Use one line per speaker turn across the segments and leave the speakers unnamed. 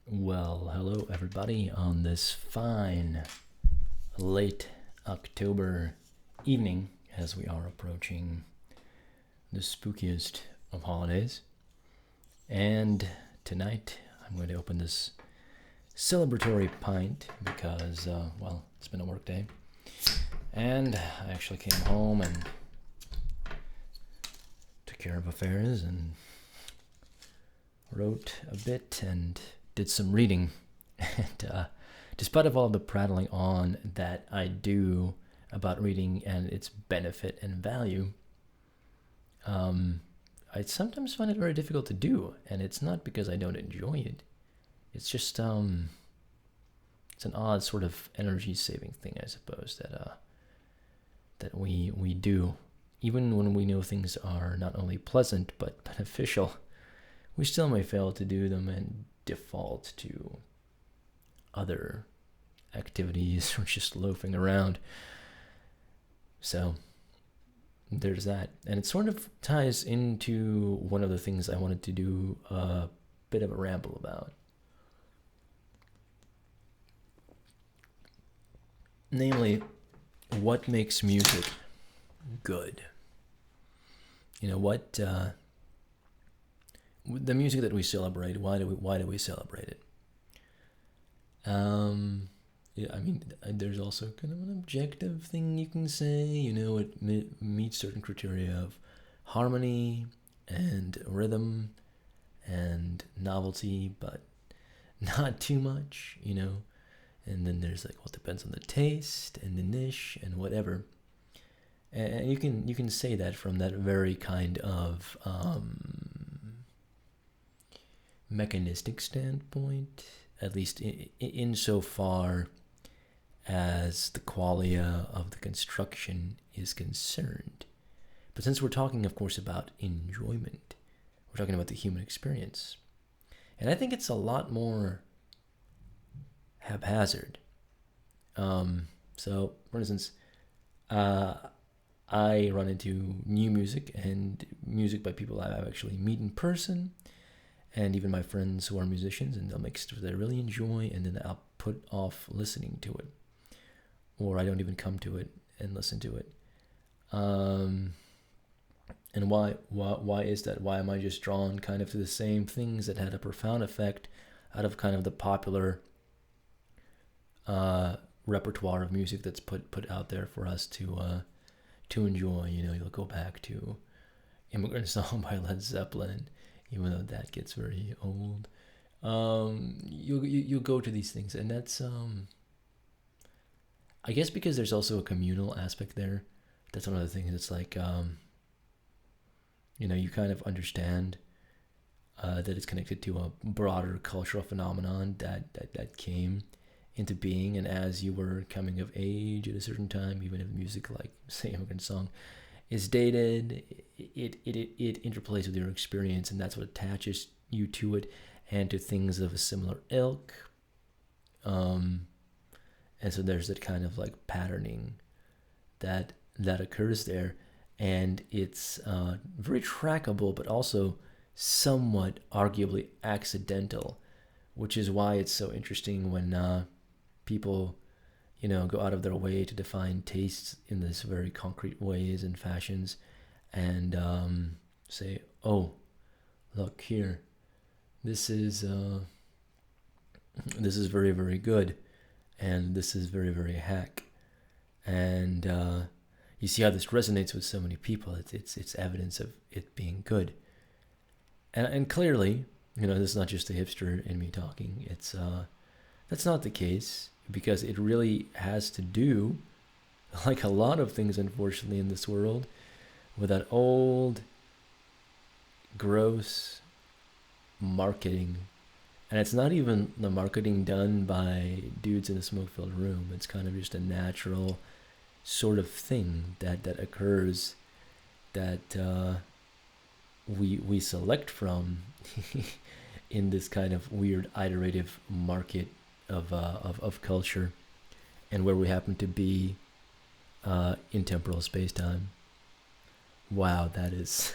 Well, hello everybody on this fine late October evening as we are approaching the spookiest of holidays. And tonight I'm going to open this celebratory pint because, it's been a work day. And I actually came home and took care of affairs and wrote a bit and did some reading. And despite of all the prattling on that I do about reading and its benefit and value, I sometimes find it very difficult to do. And it's not because I don't enjoy it. It's just it's an odd sort of energy saving thing, I suppose, that we do, even when we know things are not only pleasant but beneficial. We still may fail to do them and default to other activities or just loafing around. So there's that. And it sort of ties into one of the things I wanted to do a bit of a ramble about. Namely, what makes music good? You know, what the music that we celebrate, why do we celebrate it? Yeah, I mean, there's also kind of an objective thing you can say. You know, it meets certain criteria of harmony and rhythm and novelty, but not too much, you know. And then there's like, well, it depends on the taste and the niche and whatever. And you can say that from that very kind of mechanistic standpoint, at least insofar as the qualia of the construction is concerned. But since we're talking, of course, about enjoyment, we're talking about the human experience. And I think it's a lot more haphazard. So, for instance, I run into new music and music by people I actually meet in person, and even my friends who are musicians, and they'll make stuff that I really enjoy, and then I'll put off listening to it, or I don't even come to it and listen to it. And why is that? Why am I just drawn kind of to the same things that had a profound effect out of kind of the popular repertoire of music that's put out there for us to enjoy? You know, you'll go back to Immigrant Song by Led Zeppelin, even though that gets very old. You'll go to these things, and that's I guess because there's also a communal aspect there. That's one of the things. It's like you know, you kind of understand that it's connected to a broader cultural phenomenon that came into being, and as you were coming of age at a certain time, even if music like, say, Immigrant Song is dated, it interplays with your experience, and that's what attaches you to it and to things of a similar ilk. And so there's that kind of like patterning that occurs there, and it's very trackable, but also somewhat arguably accidental, which is why it's so interesting when people, you know, go out of their way to define tastes in this very concrete ways and fashions, and say, "Oh, look here, this is very, very good, and this is very, very hack," and you see how this resonates with so many people. It's evidence of it being good, and clearly, you know, this is not just the hipster in me talking. It's that's not the case, because it really has to do, like a lot of things, unfortunately, in this world, with that old, gross marketing. And it's not even the marketing done by dudes in a smoke-filled room. It's kind of just a natural sort of thing that occurs, that we select from in this kind of weird iterative market of culture, and where we happen to be in temporal space-time. Wow, that is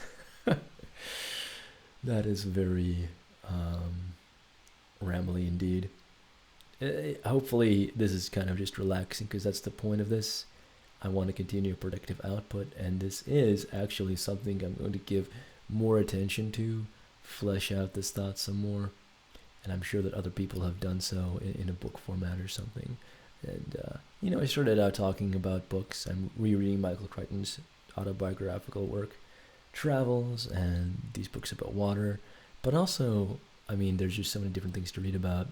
that is very rambly indeed. Hopefully, this is kind of just relaxing because that's the point of this. I want to continue productive output, and this is actually something I'm going to give more attention to, flesh out this thought some more, and I'm sure that other people have done so in a book format or something. And I started out talking about books. I'm rereading Michael Crichton's autobiographical work, Travels, and these books about water. But also, there's just so many different things to read about,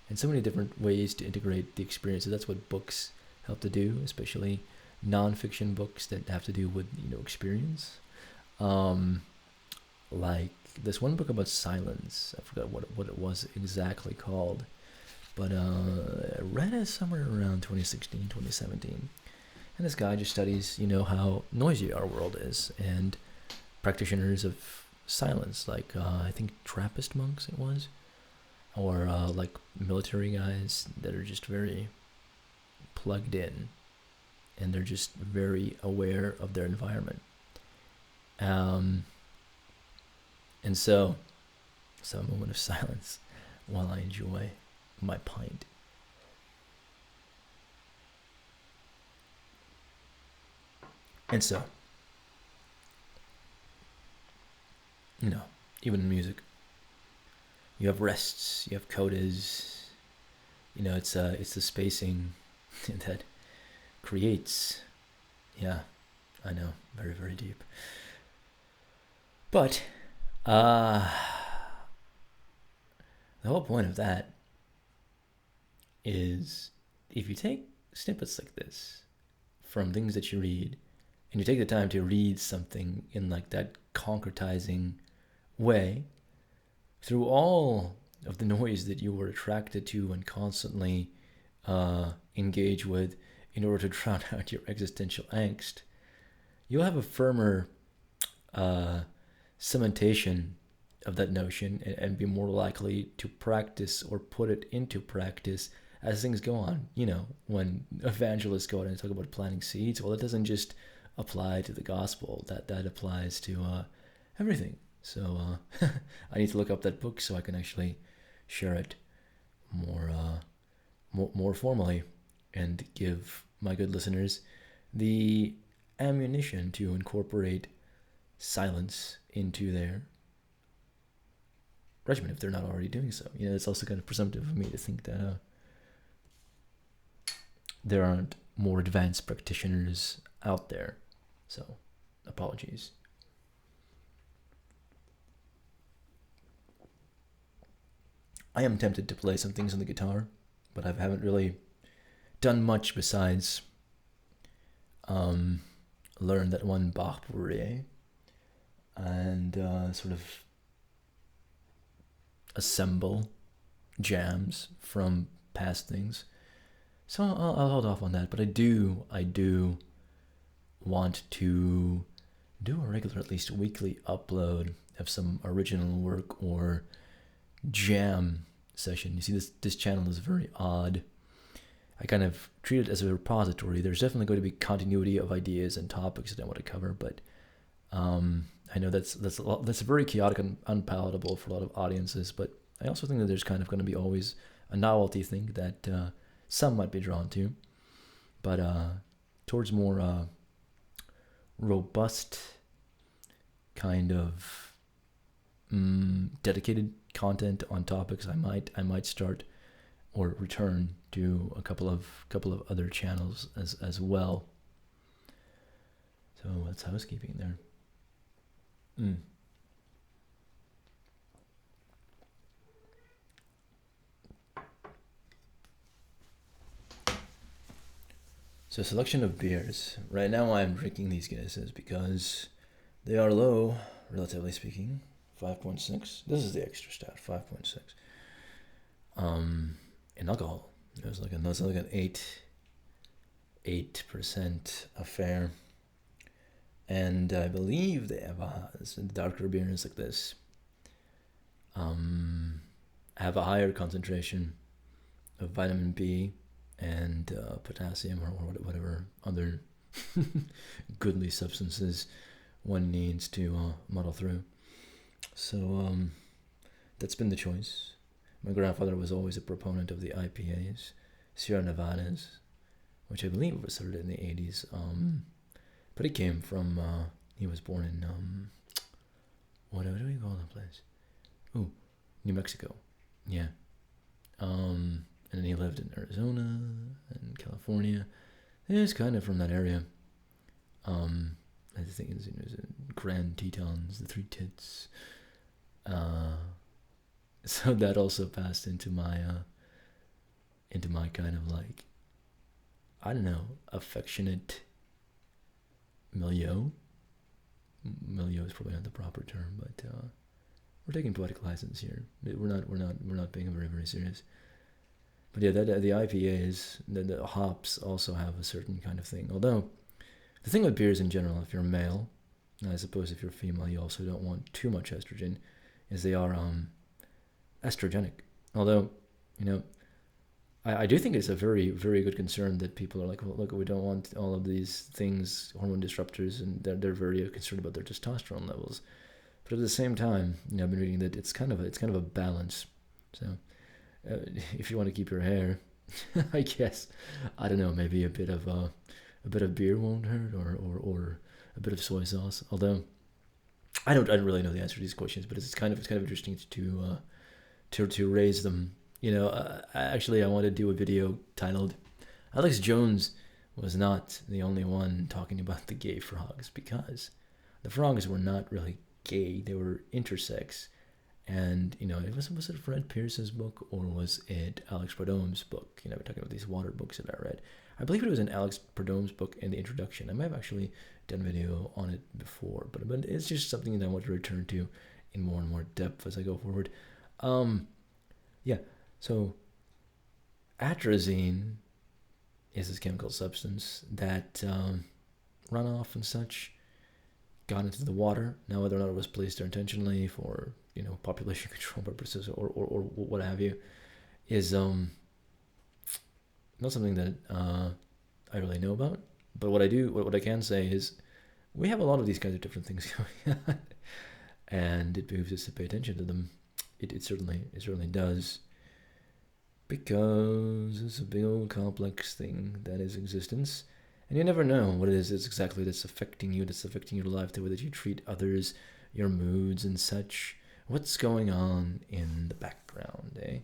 and so many different ways to integrate the experience. So that's what books help to do, especially non-fiction books that have to do with experience. Like this one book about silence. I forgot what it was exactly called, but I read it somewhere around 2016, 2017. And this guy just studies, how noisy our world is, and practitioners of silence, like I think Trappist monks it was, or like military guys that are just very plugged in, and they're just very aware of their environment. And so a moment of silence while I enjoy my pint. And so, even in music, you have rests, you have codas. It's the spacing that creates. Yeah, I know, very, very deep. But the whole point of that is, if you take snippets like this from things that you read, and you take the time to read something in like that concretizing way, through all of the noise that you were attracted to and constantly engage with in order to drown out your existential angst, you'll have a firmer cementation of that notion, and be more likely to practice or put it into practice as things go on. When evangelists go out and talk about planting seeds, well, it doesn't just apply to the gospel. That applies to everything. So I need to look up that book so I can actually share it more formally, and give my good listeners the ammunition to incorporate silence into their regimen if they're not already doing so. It's also kind of presumptive of me to think that there aren't more advanced practitioners out there. So, apologies. I am tempted to play some things on the guitar, but I haven't really done much besides learn that one Bach Weir and sort of assemble jams from past things. So I'll hold off on that, but I do want to do a regular, at least weekly upload of some original work or jam session. You see, this channel is very odd. I kind of treat it as a repository. There's definitely going to be continuity of ideas and topics that I want to cover, but I know that's very chaotic and unpalatable for a lot of audiences. But I also think that there's kind of going to be always a novelty thing that some might be drawn to, but towards more robust kind of dedicated content on topics, I might start or return to a couple of other channels as well. So that's housekeeping there. So selection of beers. Right now I'm drinking these Guinnesses because they are low, relatively speaking. 5.6. This is the extra stout, 5.6. In alcohol, it was like an 8% affair. And I believe they have darker beers like this have a higher concentration of vitamin B and potassium, or whatever other goodly substances one needs to muddle through. So that's been the choice. My grandfather was always a proponent of the IPAs, Sierra Nevadas, which I believe was started in the 80s. But he came from, he was born in, what do we call that place? Ooh, New Mexico. Yeah. And then he lived in Arizona and California. He's kind of from that area. I think it was Grand Tetons, the Three Tits. So that also passed into my kind of like, I don't know, affectionate milieu. Milieu is probably not the proper term, but we're taking poetic license here. We're not being very, very serious. But yeah, the IPAs, the hops also have a certain kind of thing. Although the thing with beers in general, if you're male, and I suppose if you're female, you also don't want too much estrogen, is they are estrogenic. Although, I do think it's a very, very good concern that people are like, well, look, we don't want all of these things, hormone disruptors, and they're very concerned about their testosterone levels. But at the same time, I've been reading that it's kind of a balance. So if you want to keep your hair, I guess, I don't know, maybe a bit of beer won't hurt, or a bit of soy sauce. Although I don't really know the answer to these questions, but it's kind of interesting to raise them. Actually, I want to do a video titled "Alex Jones was not the only one talking about the gay frogs," because the frogs were not really gay; they were intersex. And was it Fred Pierce's book, or was it Alex Perdome's book? We're talking about these water books that I read. I believe it was in Alex Perdome's book in the introduction. I might have actually done a video on it before, but it's just something that I want to return to in more and more depth as I go forward. Yeah. So atrazine is this chemical substance that runoff and such got into the water. Now, whether or not it was placed there intentionally for population control purposes or what have you, is not something that I really know about. But what I can say is we have a lot of these kinds of different things going on, and it behooves us to pay attention to them. It certainly does, because it's a big old complex thing that is existence, and you never know what it is exactly that's affecting you, that's affecting your life, the way that you treat others, your moods and such. What's going on in the background, eh?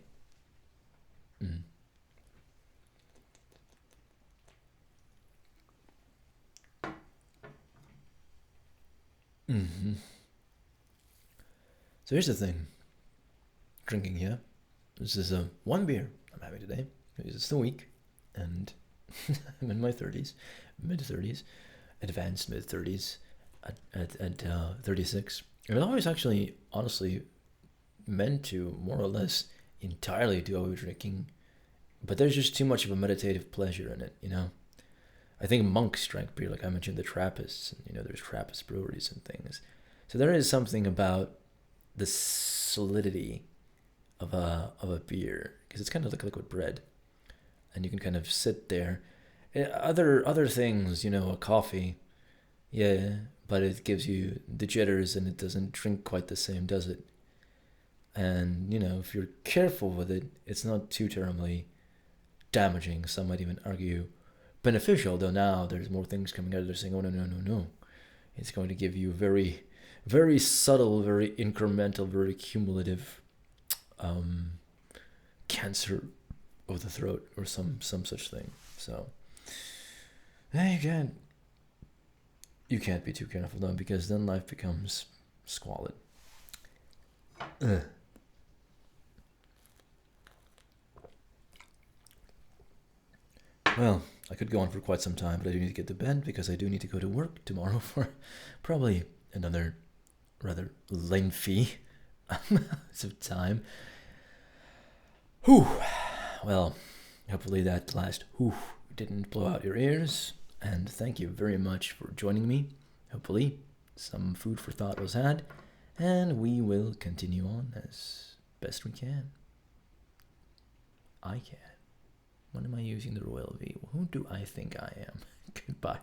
Mm-hmm. So here's the thing. Drinking, yeah. This is one beer I'm having today. It's still weak, and I'm in my 30s, mid-30s, advanced mid-30s, at 36. And I was actually, honestly, meant to more or less entirely do away with drinking, but there's just too much of a meditative pleasure in it, I think monks drank beer, like I mentioned, the Trappists, and there's Trappist breweries and things. So there is something about the solidity of a beer, because it's kind of like liquid bread, and you can kind of sit there. Other things, a coffee, yeah, but it gives you the jitters, and it doesn't drink quite the same, does it? And if you're careful with it, it's not too terribly damaging. Some might even argue beneficial, though now there's more things coming out. They're saying, oh, no, it's going to give you very, very subtle, very incremental, very cumulative cancer of the throat, or some such thing. So you can't be too careful, though, because then life becomes squalid. Well, I could go on for quite some time, but I do need to get to bed, because I do need to go to work tomorrow for probably another rather lengthy amounts of time. Whew. Well, hopefully that last whew didn't blow out your ears, and thank you very much for joining me. Hopefully some food for thought was had, and we will continue on as best we can. I can. When am I using the royal V? Who do I think I am? Goodbye.